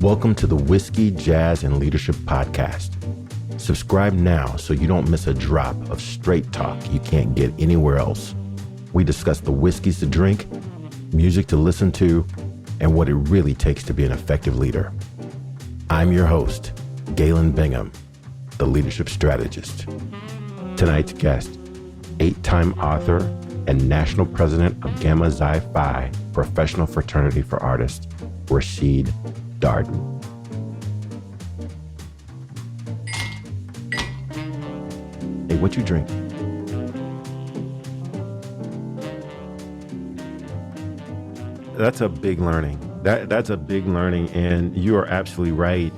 Welcome to the Whiskey, Jazz, and Leadership Podcast. Subscribe now so you don't miss a drop of straight talk you can't get anywhere else. We discuss the whiskeys to drink, music to listen to, and what it really takes to be an effective leader. I'm your host, Galen Bingham, the leadership strategist. Tonight's guest, 8-time author and national president of Gamma Xi Phi Professional Fraternity for Artists, Rashid Darden. Hey, what you drink? That's a big learning. That's a big learning, and you are absolutely right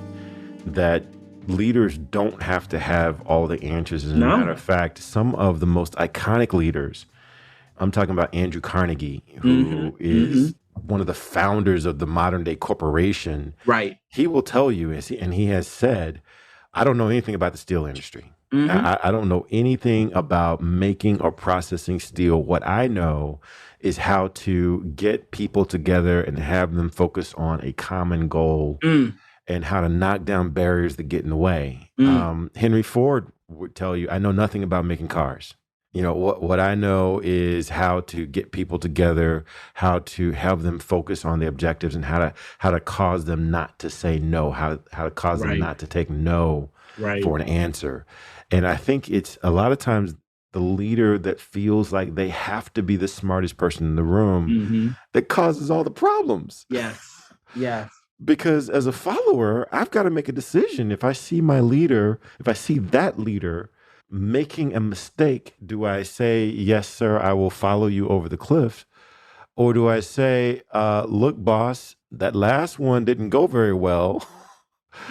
that leaders don't have to have all the answers. As a matter of fact, some of the most iconic leaders, I'm talking about Andrew Carnegie, who is one of the founders of the modern day corporation. Right. He will tell you, and he has said, I don't know anything about the steel industry. I don't know anything about making or processing steel. What I know is how to get people together and have them focus on a common goal and how to knock down barriers that get in the way. Henry Ford would tell you, I know nothing about making cars. You know, what I know is how to get people together, how to have them focus on the objectives, and how to cause them not to say no, how to cause them not to take no for an answer. And I think it's a lot of times the leader that feels like they have to be the smartest person in the room that causes all the problems. Yes. Yes. Because as a follower, I've got to make a decision. If I see my leader, if I see that leader making a mistake, do I say, yes, sir, I will follow you over the cliff? Or do I say, look, boss, that last one didn't go very well.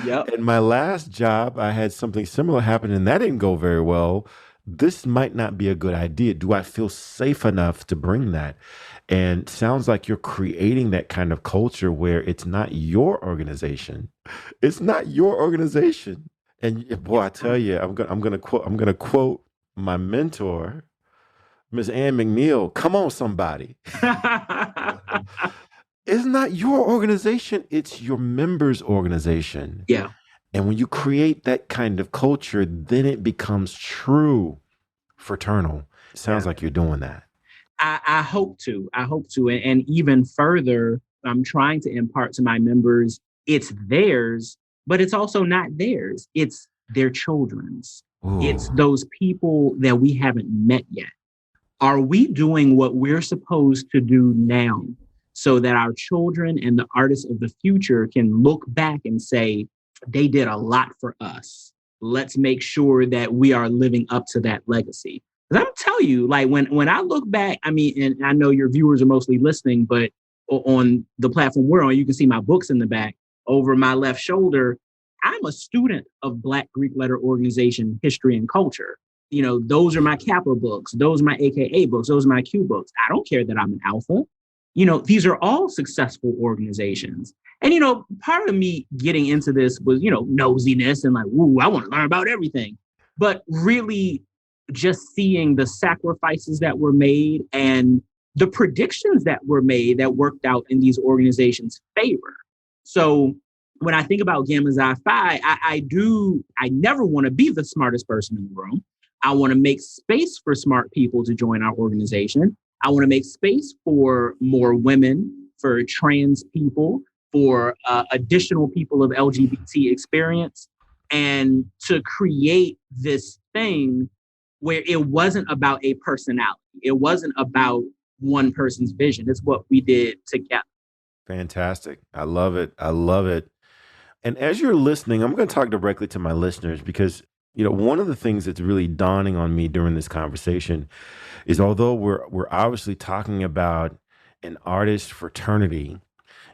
Yep. In my last job, I had something similar happen and that didn't go very well. This might not be a good idea. Do I feel safe enough to bring that? And sounds like you're creating that kind of culture where it's not your organization. It's not your organization. And boy, I tell you, I'm gonna quote my mentor, Miss Ann McNeil. Come on, somebody. It's not your organization, it's your members' organization. Yeah. And when you create that kind of culture, then it becomes true fraternal. It sounds like you're doing that. I hope to. And even further, I'm trying to impart to my members, it's theirs, but it's also not theirs. It's their children's. Ooh. It's those people that we haven't met yet. Are we doing what we're supposed to do now so that our children and the artists of the future can look back and say, they did a lot for us. Let's make sure that we are living up to that legacy. Because I'm telling you, like when I look back, I mean, and I know your viewers are mostly listening, but on the platform we're on, you can see my books in the back. Over my left shoulder, I'm a student of Black Greek letter organization history and culture. You know, those are my Kappa books. Those are my AKA books. Those are my Q books. I don't care that I'm an alpha. You know, these are all successful organizations. And, you know, part of me getting into this was, you know, nosiness and like, ooh, I want to learn about everything. But really just seeing the sacrifices that were made and the predictions that were made that worked out in these organizations' favor. So when I think about Gamma Xi Phi, I never want to be the smartest person in the room. I want to make space for smart people to join our organization. I want to make space for more women, for trans people, for additional people of LGBT experience, and to create this thing where it wasn't about a personality. It wasn't about one person's vision. It's what we did together. Fantastic. I love it. I love it. And as you're listening, I'm going to talk directly to my listeners because, you know, one of the things that's really dawning on me during this conversation is although we're obviously talking about an artist fraternity,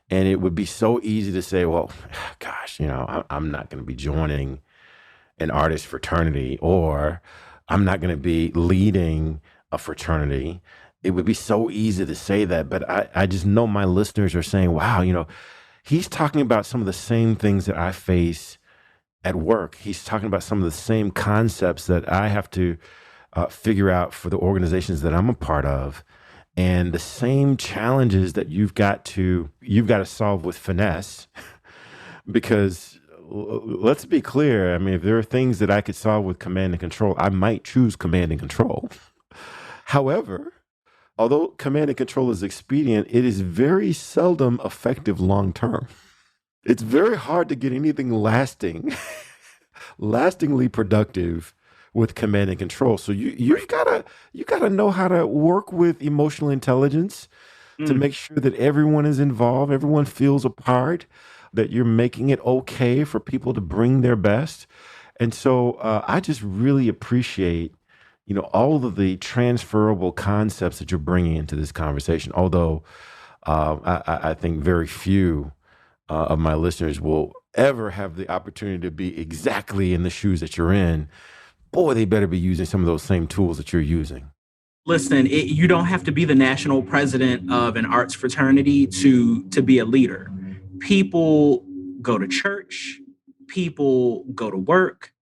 and it would be so easy to say, well, gosh, you know, I'm not going to be joining an artist fraternity, or I'm not going to be leading a fraternity. It would be so easy to say that, but I just know my listeners are saying, wow, you know, he's talking about some of the same things that I face at work. He's talking about some of the same concepts that I have to figure out for the organizations that I'm a part of. And the same challenges that you've got to solve with finesse because let's be clear. I mean, if there are things that I could solve with command and control, I might choose command and control. However, although command and control is expedient, it is very seldom effective long term. It's very hard to get anything lastingly productive with command and control. So you gotta know how to work with emotional intelligence to Mm. make sure that everyone is involved, everyone feels a part, that you're making it okay for people to bring their best. And so I just really appreciate, all of the transferable concepts that you're bringing into this conversation. Although I think very few of my listeners will ever have the opportunity to be exactly in the shoes that you're in. Boy, they better be using some of those same tools that you're using. Listen, you don't have to be the national president of an arts fraternity to be a leader. People go to church, people go to work.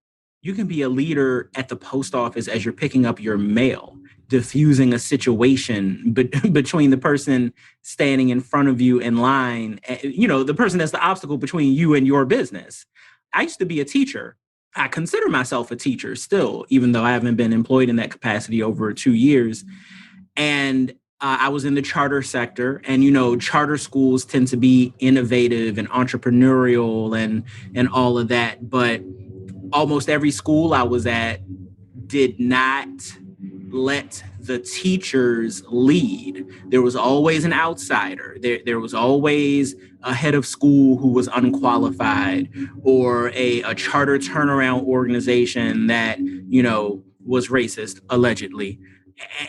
You can be a leader at the post office as you're picking up your mail, diffusing a situation between the person standing in front of you in line, the person that's the obstacle between you and your business. I used to be a teacher. I consider myself a teacher still, even though I haven't been employed in that capacity over 2 years. And I was in the charter sector, and charter schools tend to be innovative and entrepreneurial and all of that. But almost every school I was at did not let the teachers lead. There was always an outsider. There was always a head of school who was unqualified, or a charter turnaround organization that, was racist, allegedly.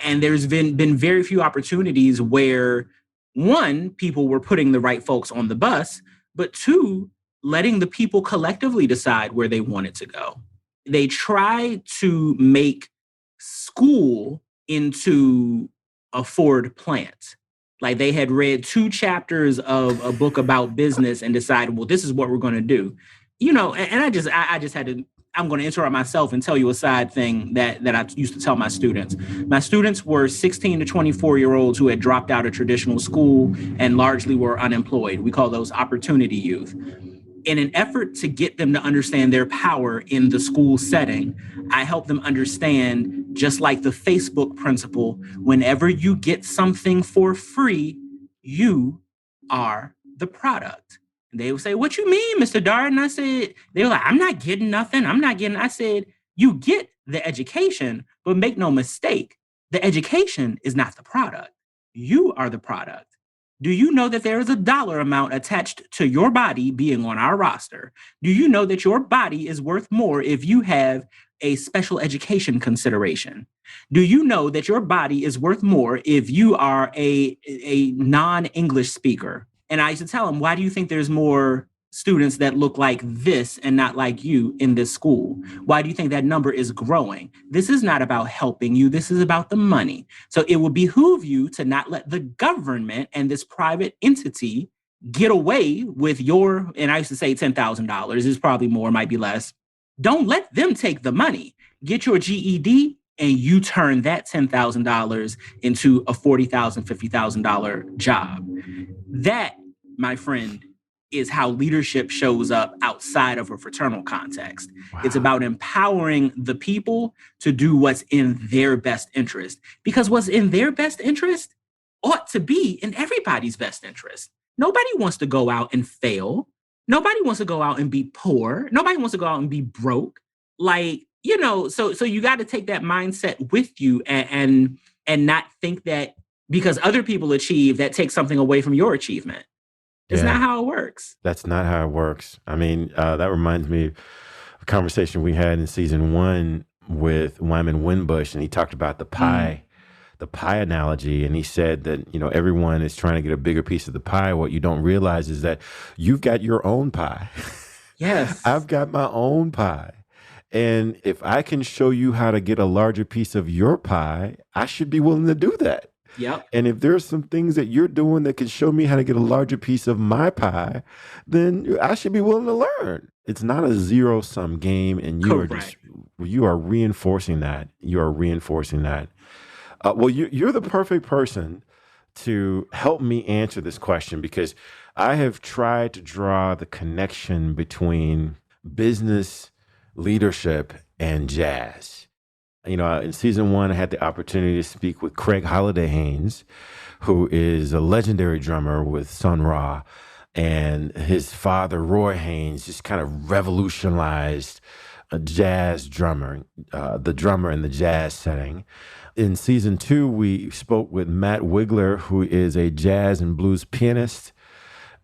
And there's been very few opportunities where, one, people were putting the right folks on the bus, but two, letting the people collectively decide where they wanted to go. They try to make school into a Ford plant. Like they had read 2 chapters of a book about business and decided, well, this is what we're going to do. And I just had to, I'm going to interrupt myself and tell you a side thing that I used to tell my students. My students were 16 to 24-year-olds who had dropped out of traditional school and largely were unemployed. We call those opportunity youth. In an effort to get them to understand their power in the school setting, I help them understand, just like the Facebook principle, whenever you get something for free, you are the product. And they would say, "What you mean, Mr. Darden?" I said, they were like, "I'm not getting nothing. I said, "You get the education, but make no mistake, the education is not the product. You are the product. Do you know that there is a dollar amount attached to your body being on our roster? Do you know that your body is worth more if you have a special education consideration? Do you know that your body is worth more if you are a non-English speaker?" And I used to tell them, "Why do you think there's more students that look like this and not like you in this school? Why do you think that number is growing? This is not about helping you. This is about the money. So it will behoove you to not let the government and this private entity get away with your," and I used to say $10,000. It's probably more, might be less. "Don't let them take the money. Get your GED and you turn that $10,000 into a $40,000, $50,000 job." That, my friend, is how leadership shows up outside of a fraternal context. It's Wow. about empowering the people to do what's in their best interest, because what's in their best interest ought to be in everybody's best interest. Nobody wants to go out and fail. Nobody wants to go out and be poor. Nobody wants to go out and be broke. Like, so you got to take that mindset with you, and not think that because other people achieve, that takes something away from your achievement. It's not Yeah, how it works. that's not how it works. I mean, that reminds me of a conversation we had in season one with Wyman Winbush, and he talked about Mm. the pie analogy, and he said that everyone is trying to get a bigger piece of the pie. What you don't realize is that you've got your own pie. Yes. I've got my own pie. And if I can show you how to get a larger piece of your pie, I should be willing to do that. Yep. And if there's some things that you're doing that can show me how to get a larger piece of my pie, then I should be willing to learn. It's not a zero sum game, and Correct. you are reinforcing that. You are reinforcing that. Well, you're the perfect person to help me answer this question because I have tried to draw the connection between business, leadership, and jazz. In season one, I had the opportunity to speak with Craig Holiday Haynes, who is a legendary drummer with Sun Ra. And his father, Roy Haynes, just kind of revolutionized a jazz drummer, the drummer in the jazz setting. In season two, we spoke with Matt Wigler, who is a jazz and blues pianist.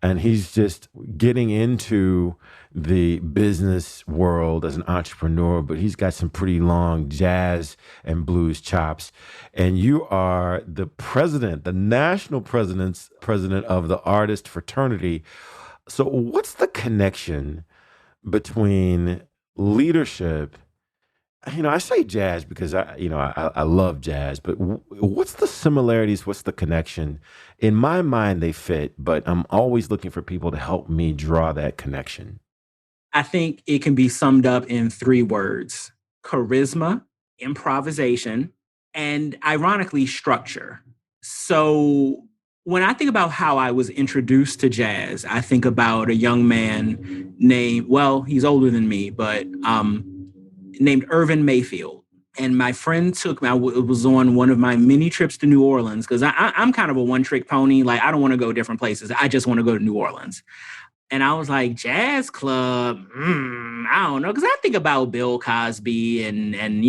And he's just getting into the business world as an entrepreneur, but he's got some pretty long jazz and blues chops. And you are the president, the national president of the artist fraternity. So what's the connection between leadership? I say jazz because I love jazz, but what's the similarities? What's the connection? In my mind, they fit, but I'm always looking for people to help me draw that connection. I think it can be summed up in 3 words: charisma, improvisation, and ironically, structure. So when I think about how I was introduced to jazz, I think about a young man he's older than me, but named Irvin Mayfield. And my friend took me, was on one of my many trips to New Orleans because I'm kind of a one-trick pony. Like, I don't want to go different places. I just want to go to New Orleans. And I was like, jazz club, I don't know. Because I think about Bill Cosby and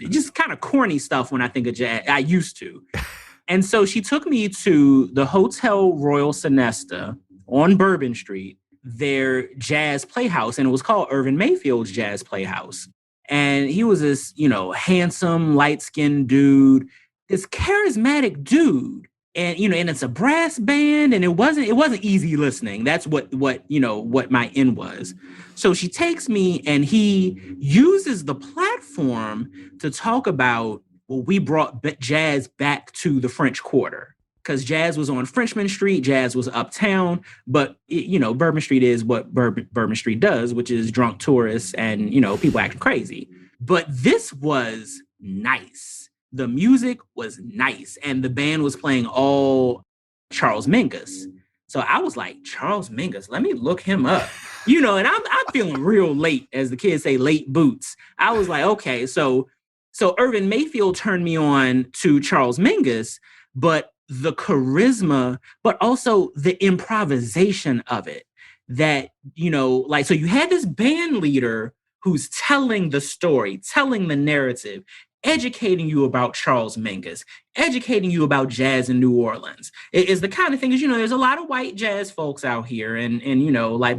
just kind of corny stuff when I think of jazz. I used to. And so she took me to the Hotel Royal Sonesta on Bourbon Street, their jazz playhouse. And it was called Irvin Mayfield's Jazz Playhouse. And he was this, handsome, light-skinned dude, this charismatic dude. And, and it's a brass band, and it wasn't easy listening. That's what my end was. So she takes me, and he uses the platform to talk about, well, we brought jazz back to the French Quarter. Because jazz was on Frenchmen Street, jazz was uptown, but Bourbon Street is what Bourbon Street does, which is drunk tourists and people acting crazy. But this was nice. The music was nice, and the band was playing all Charles Mingus. So I was like, Charles Mingus, let me look him up. And I'm feeling real late, as the kids say, late boots. I was like, okay, so Irvin Mayfield turned me on to Charles Mingus, but the charisma, but also the improvisation of it. That, so you had this band leader who's telling the story, telling the narrative, educating you about Charles Mingus, educating you about jazz in New Orleans. It is the kind of thing is, there's a lot of white jazz folks out here and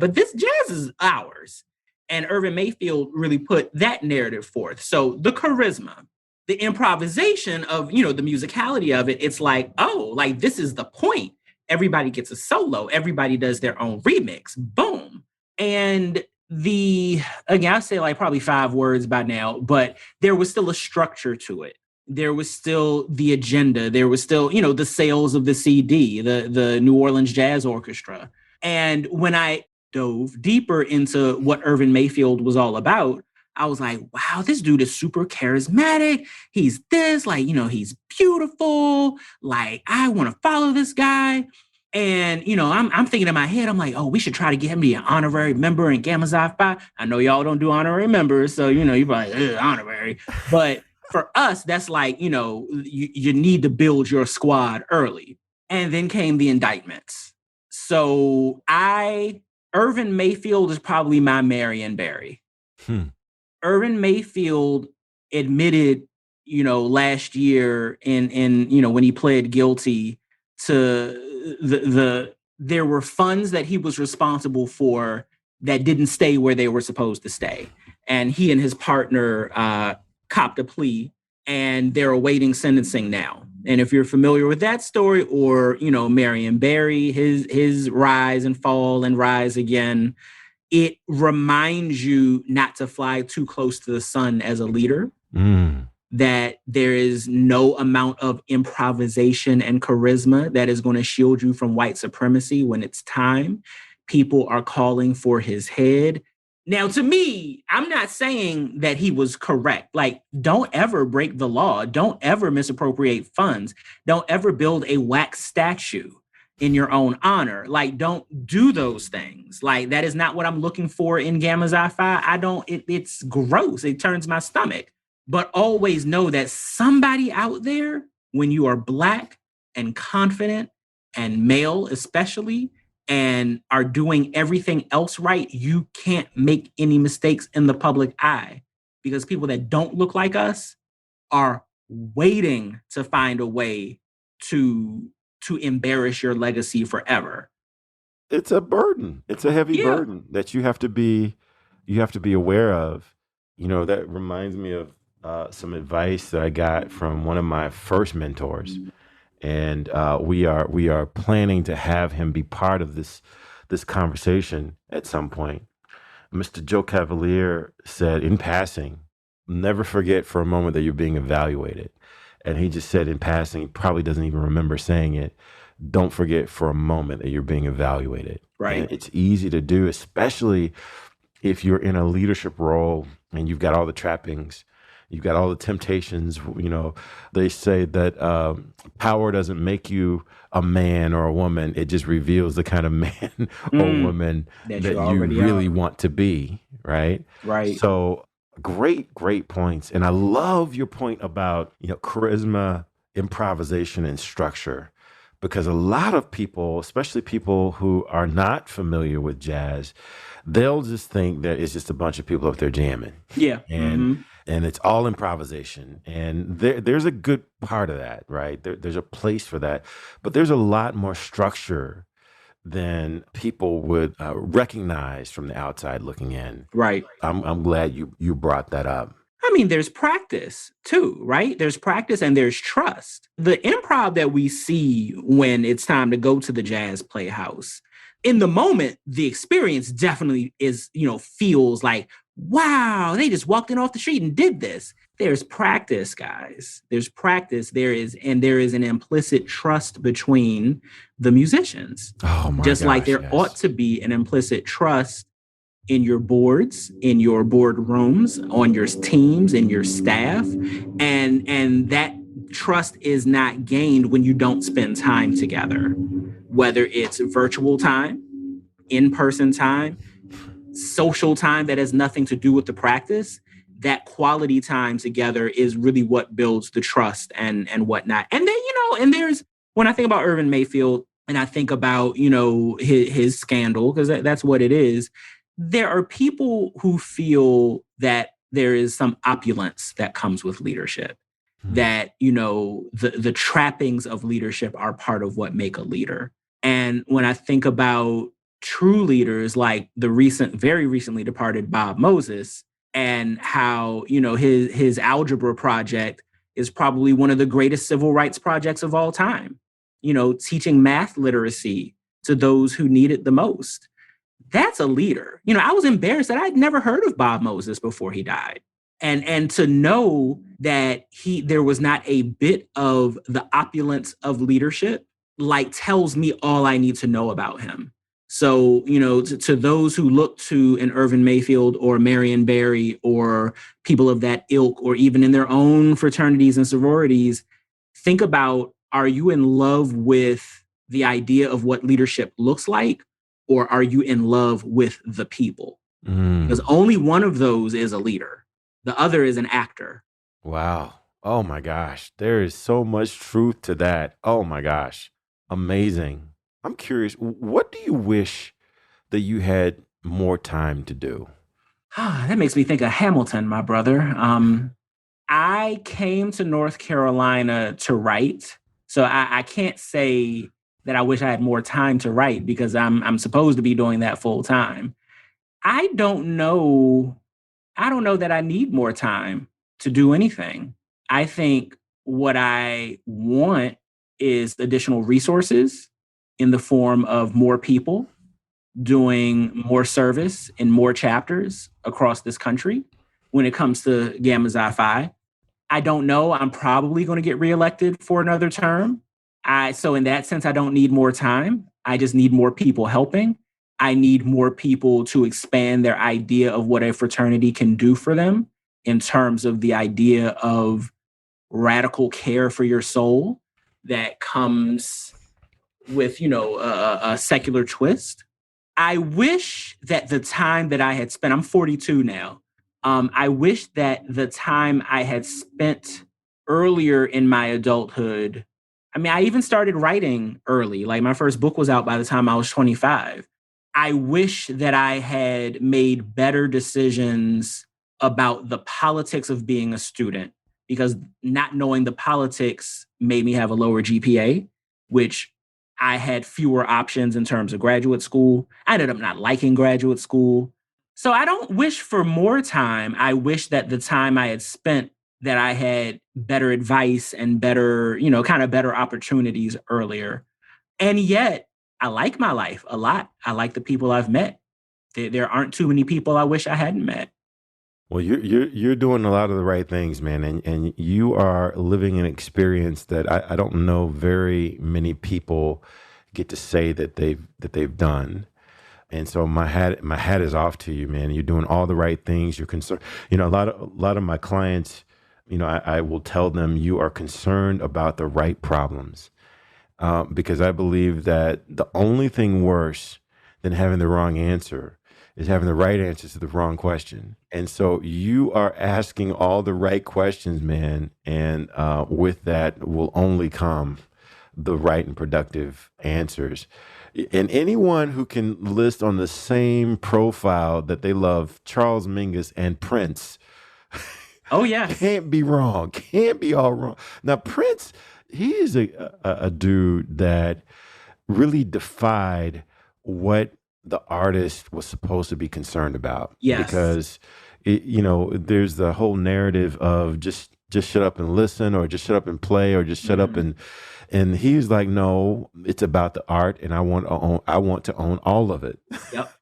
but this jazz is ours. And Irvin Mayfield really put that narrative forth. So the charisma, the improvisation of, the musicality of it, it's like, oh, like this is the point. Everybody gets a solo. Everybody does their own remix. Boom. And again, I say like probably 5 words by now, but there was still a structure to it. There was still the agenda. There was still, the sales of the CD, the New Orleans Jazz Orchestra. And when I dove deeper into what Irvin Mayfield was all about, I was like, wow, this dude is super charismatic. He's this, he's beautiful. Like, I want to follow this guy. And, I'm thinking in my head, I'm like, oh, we should try to get him to be an honorary member in Gamma Xi Phi. I know y'all don't do honorary members. So, you're like, honorary. But for us, that's like, you need to build your squad early. And then came the indictments. So Irvin Mayfield is probably my Marion Barry. Irvin Mayfield admitted, last year in when he pled guilty to there were funds that he was responsible for that didn't stay where they were supposed to stay. And he and his partner copped a plea, and they're awaiting sentencing now. And if you're familiar with that story, or, Marion Barry, his rise and fall and rise again, it reminds you not to fly too close to the sun as a leader, that there is no amount of improvisation and charisma that is going to shield you from white supremacy when it's time. People are calling for his head. Now, to me, I'm not saying that he was correct. Like, don't ever break the law. Don't ever misappropriate funds. Don't ever build a wax statue in your own honor. Like, don't do those things. Like, that is not what I'm looking for in Gamma Xi Phi. I don't, it's gross. It turns my stomach. But always know that somebody out there, when you are Black and confident and male, especially, and are doing everything else right, you can't make any mistakes in the public eye, because people that don't look like us are waiting to find a way to embarrass your legacy forever. It's a burden. It's a heavy Yeah. burden that you have to be aware of. That reminds me of some advice that I got from one of my first mentors, and we are planning to have him be part of this conversation at some point. Mr. Joe Cavalier said in passing, "Never forget for a moment that you're being evaluated." And he just said in passing, he probably doesn't even remember saying it. Don't forget for a moment that you're being evaluated. Right. And it's easy to do, especially if you're in a leadership role and you've got all the trappings, you've got all the temptations. They say that power doesn't make you a man or a woman. It just reveals the kind of man or woman That that you you already really are. want to be, right? Right. So great points. And I love your point about, charisma, improvisation, and structure. Because a lot of people, especially people who are not familiar with jazz, they'll just think that it's just a bunch of people up there jamming, Yeah. and and it's all improvisation. And there's a good part of that, right? There's a place for that, but there's a lot more structure than people would recognize from the outside looking in. Right. I'm glad you brought that up. I mean, there's practice too, right? There's practice and there's trust. The improv that we see when it's time to go to the jazz playhouse, in the moment, the experience definitely is, feels like, wow, they just walked in off the street and did this. There's practice, guys. There's practice. There is an implicit trust between the musicians. Oh my Just like gosh, there yes. ought to be an implicit trust in your boards, in your boardrooms, on your teams, in your staff. And that trust is not gained when you don't spend time together, whether it's virtual time, in-person time, social time that has nothing to do with the practice. That quality time together is really what builds the trust and whatnot. And then, and there's, when I think about Irvin Mayfield and I think about, his scandal, because that's what it is, there are people who feel that there is some opulence that comes with leadership, that, the trappings of leadership are part of what make a leader. And when I think about true leaders like the very recently departed Bob Moses, and how, his algebra project is probably one of the greatest civil rights projects of all time, teaching math literacy to those who need it the most. That's a leader. I was embarrassed that I'd never heard of Bob Moses before he died. And to know that there was not a bit of the opulence of leadership, like, tells me all I need to know about him. So, to those who look to an Irvin Mayfield or Marion Barry or people of that ilk, or even in their own fraternities and sororities, think about, are you in love with the idea of what leadership looks like? Or are you in love with the people? Because only one of those is a leader. The other is an actor. Wow. Oh my gosh. There is so much truth to that. Oh my gosh. Amazing. I'm curious, what do you wish that you had more time to do? That makes me think of Hamilton, my brother. I came to North Carolina to write. So I can't say that I wish I had more time to write, because I'm supposed to be doing that full time. I don't know that I need more time to do anything. I think what I want is additional resources in the form of more people doing more service in more chapters across this country. When it comes to Gamma Xi Phi, I don't know. I'm probably going to get reelected for another term. So in that sense, I don't need more time. I just need more people helping. I need more people to expand their idea of what a fraternity can do for them in terms of the idea of radical care for your soul that comes with, a secular twist. I wish that the time that I had spent, I'm 42 now. I wish that the time I had spent earlier in my adulthood, I mean, I even started writing early. Like my first book was out by the time I was 25. I wish that I had made better decisions about the politics of being a student because not knowing the politics made me have a lower GPA, which I had fewer options in terms of graduate school. I ended up not liking graduate school. So I don't wish for more time. I wish that the time I had spent that I had better advice and better, kind of better opportunities earlier. And yet I like my life a lot. I like the people I've met. There aren't too many people I wish I hadn't met. Well, you're doing a lot of the right things, man, and you are living an experience that I don't know very many people get to say that they've done. And so my hat is off to you, man. You're doing all the right things. You're concerned. A lot of my clients, I will tell them you are concerned about the right problems, because I believe that the only thing worse than having the wrong answer is having the right answer to the wrong question. And so you are asking all the right questions, man. And with that will only come the right and productive answers. And anyone who can list on the same profile that they love Charles Mingus and Prince Oh, yes. can't be wrong, can't be all wrong. Now, Prince, he is a dude that really defied what the artist was supposed to be concerned about. Yes. Because there's the whole narrative of just shut up and listen, or just shut up and play, or just shut up Mhm. and he's like, no, it's about the art, and I want to own all of it. Yep.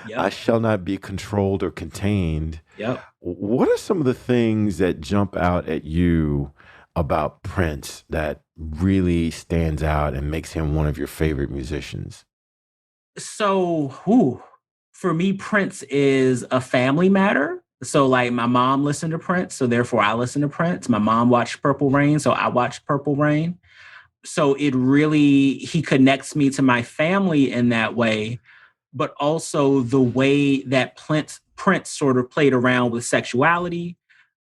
I Yep. shall not be controlled or contained. Yep. What are some of the things that jump out at you about Prince that really stands out and makes him one of your favorite musicians? So, for me, Prince is a family matter. So, like, my mom listened to Prince, so therefore I listen to Prince. My mom watched Purple Rain, so I watched Purple Rain. So he connects me to my family in that way, but also the way that Prince sort of played around with sexuality,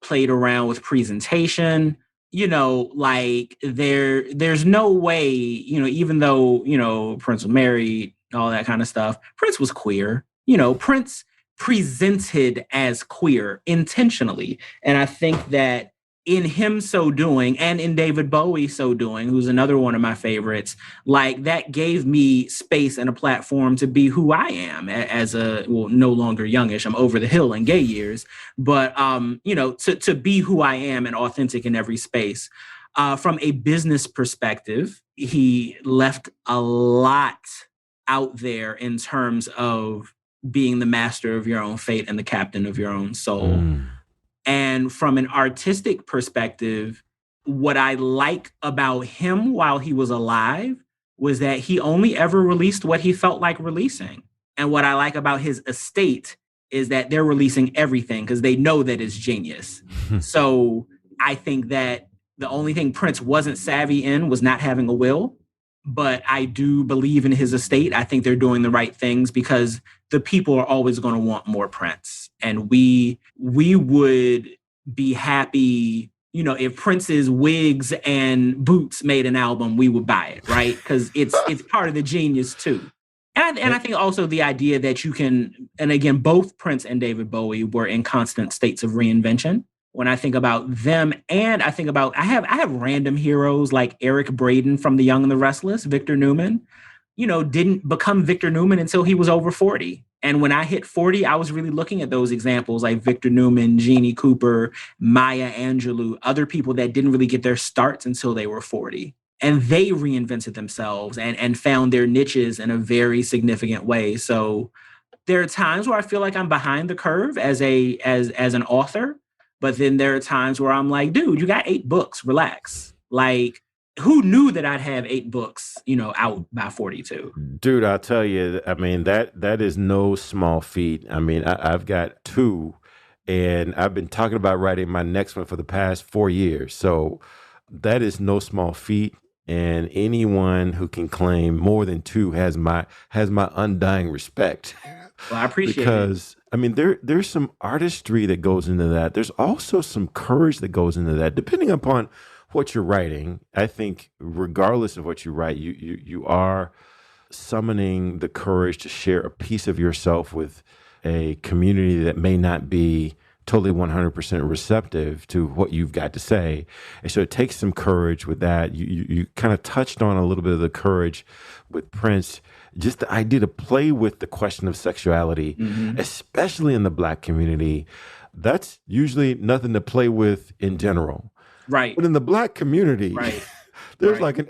played around with presentation. Like there's no way, even though, Prince was married, all that kind of stuff, Prince was queer. Prince presented as queer intentionally. And I think that in him so doing, and in David Bowie so doing, who's another one of my favorites, like that gave me space and a platform to be who I am as no longer youngish. I'm over the hill in gay years, but to be who I am and authentic in every space. From a business perspective, he left a lot out there in terms of being the master of your own fate and the captain of your own soul. Mm. And from an artistic perspective, what I like about him while he was alive was that he only ever released what he felt like releasing. And what I like about his estate is that they're releasing everything because they know that it's genius. So I think that the only thing Prince wasn't savvy in was not having a will. But I do believe in his estate. I think they're doing the right things because the people are always going to want more Prince. And we would be happy, if Prince's wigs and boots made an album, we would buy it, right? Because it's part of the genius too. And I think also the idea that you can, and again, both Prince and David Bowie were in constant states of reinvention. When I think about them, and I think about I have random heroes like Eric Braeden from The Young and the Restless, Victor Newman, didn't become Victor Newman until he was over 40. And when I hit 40, I was really looking at those examples like Victor Newman, Jeannie Cooper, Maya Angelou, other people that didn't really get their starts until they were 40. And they reinvented themselves and found their niches in a very significant way. So there are times where I feel like I'm behind the curve as an author, but then there are times where I'm like, dude, you got 8 books, relax. Like who knew that I'd have 8 books, out by 42? Dude, I'll tell you, I mean, that is no small feat. I mean, I've got two, and I've been talking about writing my next one for the past 4 years. So that is no small feat. And anyone who can claim more than two has my undying respect. Well, I appreciate it. Because I mean, there's some artistry that goes into that. There's also some courage that goes into that, depending upon what you're writing. I think regardless of what you write, you are summoning the courage to share a piece of yourself with a community that may not be totally 100% receptive to what you've got to say. And so it takes some courage with that. You kind of touched on a little bit of the courage with Prince, just the idea to play with the question of sexuality, especially in the Black community. That's usually nothing to play with in general. Right. But in the Black community, Right. there's Right. like an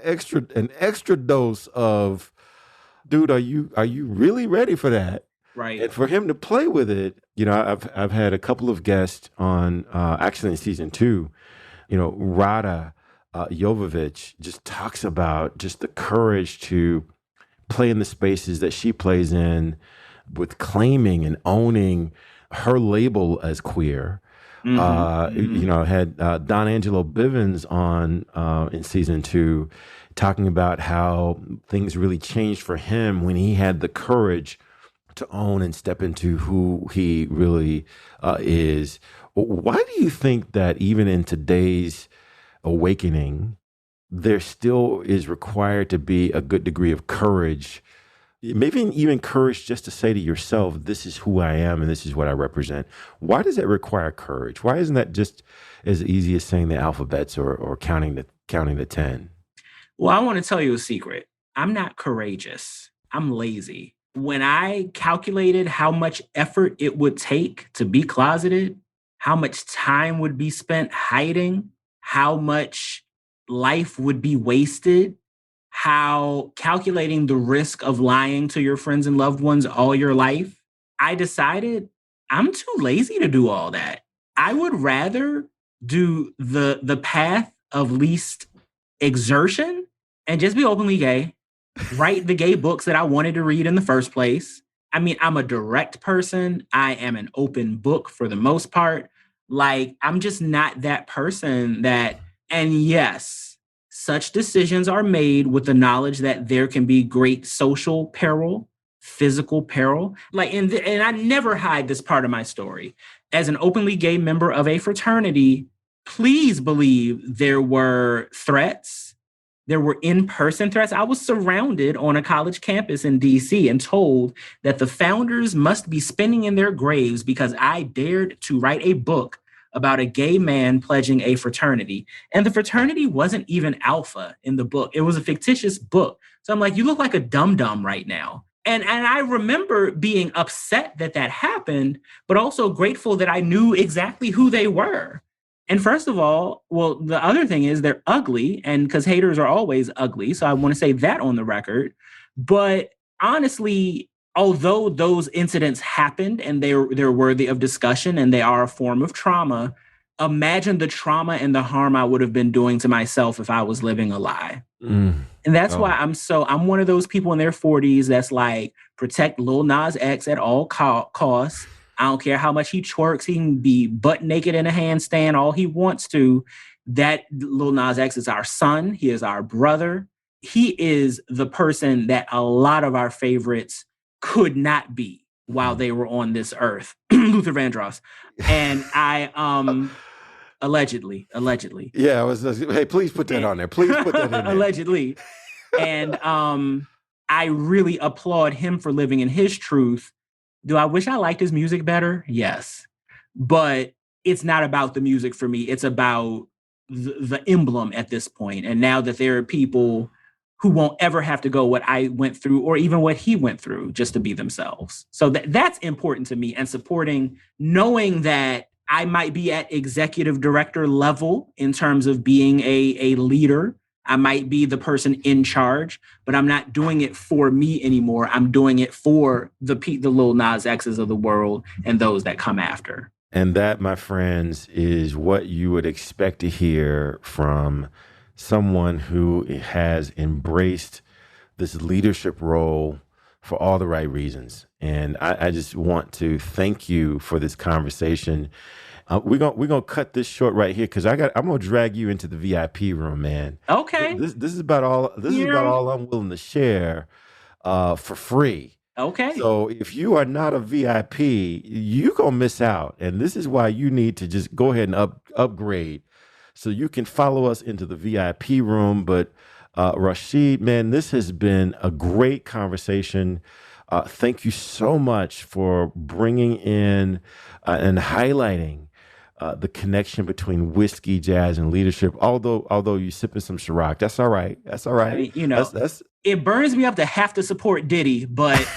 extra dose of, dude, are you really ready for that? Right. And for him to play with it, I've had a couple of guests on, actually in season 2, Rada Jovovich just talks about just the courage to play in the spaces that she plays in, with claiming and owning her label as queer. Had Don Angelo Bivens on in season 2, talking about how things really changed for him when he had the courage to own and step into who he really is. Why do you think that even in today's awakening, there still is required to be a good degree of courage, maybe even courage just to say to yourself, this is who I am and this is what I represent? Why does that require courage? Why isn't that just as easy as saying the alphabets or counting to 10? Well, I want to tell you a secret. I'm not courageous. I'm lazy. When I calculated how much effort it would take to be closeted, how much time would be spent hiding, how much life would be wasted, how calculating the risk of lying to your friends and loved ones all your life, I decided I'm too lazy to do all that. I would rather do the path of least exertion and just be openly gay, write the gay books that I wanted to read in the first place. I mean, I'm a direct person. I am an open book for the most part. Like, I'm just not that person and yes, such decisions are made with the knowledge that there can be great social peril, physical peril. And I never hide this part of my story. As an openly gay member of a fraternity, please believe there were threats. There were in-person threats. I was surrounded on a college campus in DC and told that the founders must be spinning in their graves because I dared to write a book about a gay man pledging a fraternity. And the fraternity wasn't even alpha in the book. It was a fictitious book. So I'm like, you look like a dum-dum right now. And I remember being upset that happened, but also grateful that I knew exactly who they were. And first of all, well, the other thing is they're ugly, and because haters are always ugly. So I want to say that on the record. But honestly, although those incidents happened and they're worthy of discussion and they are a form of trauma, imagine the trauma and the harm I would have been doing to myself if I was living a lie. And that's why I'm one of those people in their 40s that's like, protect Lil Nas X at all costs. I don't care how much he twerks. He can be butt naked in a handstand all he wants to. That Lil Nas X is our son. He is our brother. He is the person that a lot of our favorites could not be while they were on this earth. Luther Vandross. And I allegedly. Yeah, hey, please put that on there. Please put that in there. Allegedly. And I really applaud him for living in his truth. Do I wish I liked his music better? Yes. But it's not about the music for me. It's about the emblem at this point. And now that there are people who won't ever have to go what I went through or even what he went through just to be themselves. So that's important to me, and supporting, knowing that I might be at executive director level in terms of being a leader. I might be the person in charge, but I'm not doing it for me anymore. I'm doing it for the Lil Nas X's of the world and those that come after. And that, my friends, is what you would expect to hear from someone who has embraced this leadership role for all the right reasons. And I just want to thank you for this conversation. We're gonna cut this short right here because I'm gonna drag you into the VIP room, man. Okay. This is about all I'm willing to share for free. Okay. So if you are not a VIP, you're gonna miss out. And this is why you need to just go ahead and upgrade so you can follow us into the VIP room. But Rashid, man, this has been a great conversation. Thank you so much for bringing in and highlighting the connection between whiskey, jazz, and leadership. Although you sipping some Ciroc, that's all right. That's all right. I mean, that's it burns me up to have to support Diddy, but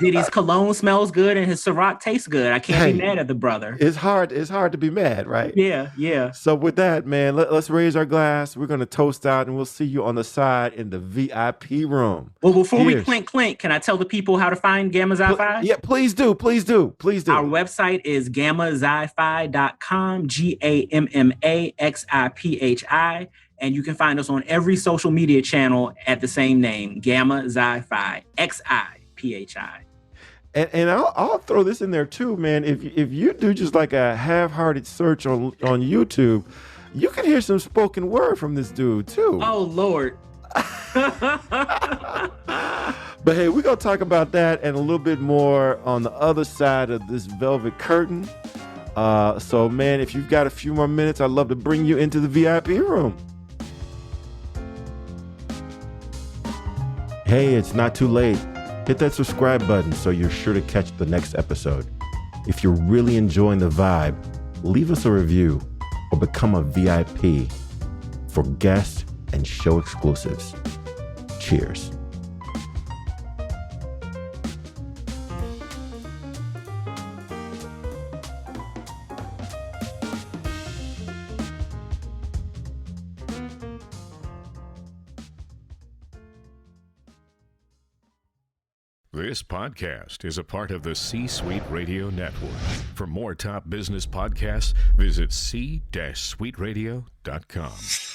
Diddy's cologne smells good and his Ciroc tastes good. I can't be mad at the brother. It's hard to be mad, right? Yeah. So with that, man, let's raise our glass. We're gonna toast out, and we'll see you on the side in the VIP room. Well, before we clink, can I tell the people how to find Gamma Xi Phi? Yeah, please do. Our website is gammaxiphi.com, GAMMAXIPHI. And you can find us on every social media channel at the same name, Gamma Xi Phi, XIPHI. And I'll throw this in there too, man. If you do just like a half-hearted search on YouTube, you can hear some spoken word from this dude too. Oh Lord. But hey, we're gonna talk about that and a little bit more on the other side of this velvet curtain. So man, if you've got a few more minutes, I'd love to bring you into the VIP room. Hey, it's not too late. Hit that subscribe button so you're sure to catch the next episode. If you're really enjoying the vibe, leave us a review or become a VIP for guest and show exclusives. Cheers. This podcast is a part of the C-Suite Radio Network. For more top business podcasts, visit c-suiteradio.com.